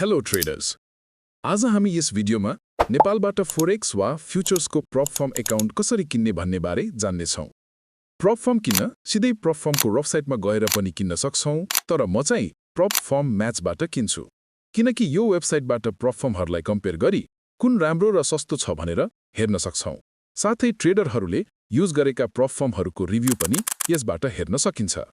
Hello traders, आज हामी यस भिडियोमा नेपालबाट फोरेक्स वा फ्युचर्सको प्रप फर्म एकाउन्ट कसरी किन्ने भन्ने बारे जान्नेछौँ। प्रप फर्म किन्न सिधै प्रप फर्मको वेबसाइटमा गएर पनि किन्न सक्छौँ, तर म चाहिँ प्रप फर्म म्याचबाट किन्छु किनकि यो वेबसाइटबाट प्रप फर्महरूलाई कम्पेयर गरी कुन राम्रो र सस्तो छ भनेर हेर्न सक्छौँ। साथै ट्रेडरहरूले युज गरेका प्रप फर्महरूको रिभ्यू पनि यसबाट हेर्न सकिन्छ।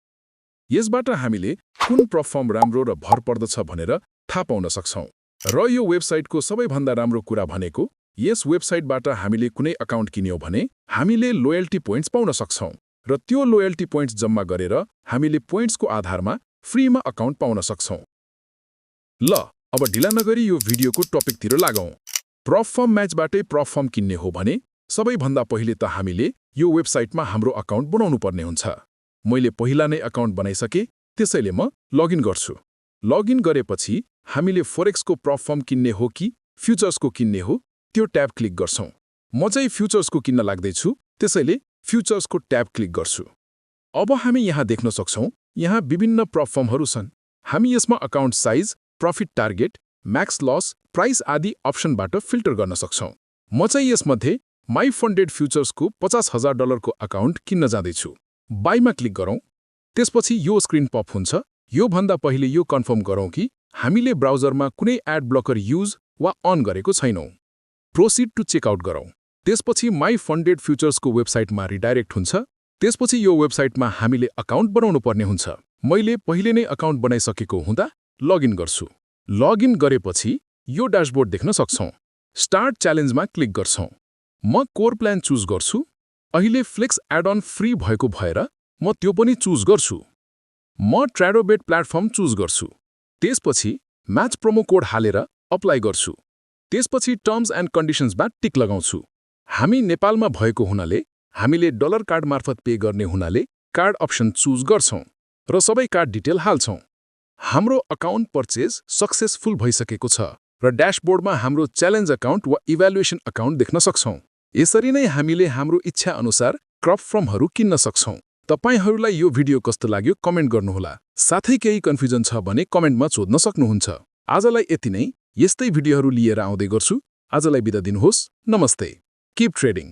यसबाट हामीले कुन प्रप फर्म राम्रो र भर पर्दछ भनेर थाहा पाउन सक्छौँ। र यो वेबसाइटको सबैभन्दा राम्रो कुरा भनेको यस वेबसाइटबाट हामीले कुनै अकाउन्ट किन्यौँ भने हामीले लोयल्टी पोइन्ट्स पाउन सक्छौँ र त्यो लोयल्टी पोइन्ट्स जम्मा गरेर हामीले पोइन्ट्सको आधारमा फ्रीमा अकाउन्ट पाउन सक्छौँ। ल अब ढिला नगरी यो भिडियोको टपिकतिर लागौँ। प्रप फर्म म्याचबाटै प्रप फर्म किन्ने हो भने सबैभन्दा पहिले त हामीले यो वेबसाइटमा हाम्रो अकाउन्ट बनाउनु पर्ने हुन्छ। मैले पहिला नै अकाउन्ट बनाइसके, त्यसैले म लगइन गर्छु। लगइन गरेपछि हामीले फोरेक्सको प्रप फर्म किन्ने हो कि फ्युचर्सको किन्ने हो त्यो ट्याब क्लिक गर्छौँ। म चाहिँ फ्युचर्सको किन्न लाग्दैछु, त्यसैले फ्युचर्सको ट्याब क्लिक गर्छु। अब हामी यहाँ देख्न सक्छौँ, यहाँ विभिन्न प्रप फर्महरू छन्। हामी यसमा account size, profit target, max loss, price आदि अप्सनबाट फिल्टर गर्न सक्छौँ। म चाहिँ यसमध्ये माई फन्डेड फ्युचर्सको $50,000 अकाउन्ट किन्न जाँदैछु। बाईमा क्लिक गरौँ। त्यसपछि यो स्क्रिन पप हुन्छ। योभन्दा पहिले यो कन्फर्म गरौँ कि हामीले ब्राउजरमा कुनै एड ब्लकर युज वा अन गरेको छैनौँ। प्रोसिड टु चेकआउट गरौँ। त्यसपछि माई फन्डेड फ्युचर्सको वेबसाइटमा रिडाइरेक्ट हुन्छ। त्यसपछि यो वेबसाइटमा हामीले अकाउन्ट बनाउनु पर्ने हुन्छ। मैले पहिले नै अकाउन्ट बनाइसकेको हुँदा लगइन गर्छु। लगइन गरेपछि यो ड्याशबोर्ड देख्न सक्छौँ। स्टार्ट च्यालेन्जमा क्लिक गर्छौँ। म कोर प्लान चुज गर्छु। अहिले फ्लेक्स एड अन फ्री भएको भएर म त्यो पनि चुज गर्छु। म ट्राडोबेट प्लेटफर्म चुज गर्छु। त्यसपछि म्याच प्रोमो कोड हालेर अप्लाई गर्छु। त्यसपछि टर्म्स एन्ड कन्डिसन्समा टिक लगाउँछु। हामी नेपालमा भएको हुनाले हामीले डलर कार्ड मार्फत पे गर्ने हुनाले कार्ड अप्सन चुज गर्छौँ र सबै कार्ड डिटेल हाल्छौँ। हाम्रो अकाउन्ट पर्चेज सक्सेसफुल भइसकेको छ र ड्याशबोर्डमा हाम्रो च्यालेन्ज अकाउन्ट वा इभ्यालुएसन अकाउन्ट देख्न सक्छौँ। यसरी नै हामीले हाम्रो इच्छा अनुसार प्रप फर्महरू किन्न सक्छौँ। तपाईहरूलाई यो भिडियो कस्तो लाग्यो कमेन्ट गर्नुहोला। साथै केही कन्फ्युजन छ भने कमेन्टमा सोध्न सक्नुहुन्छ। आजलाई यति नै। यस्तै भिडियोहरू लिएर आउँदै गर्छु। आजलाई बिदा दिनुहोस्। नमस्ते। Keep trading.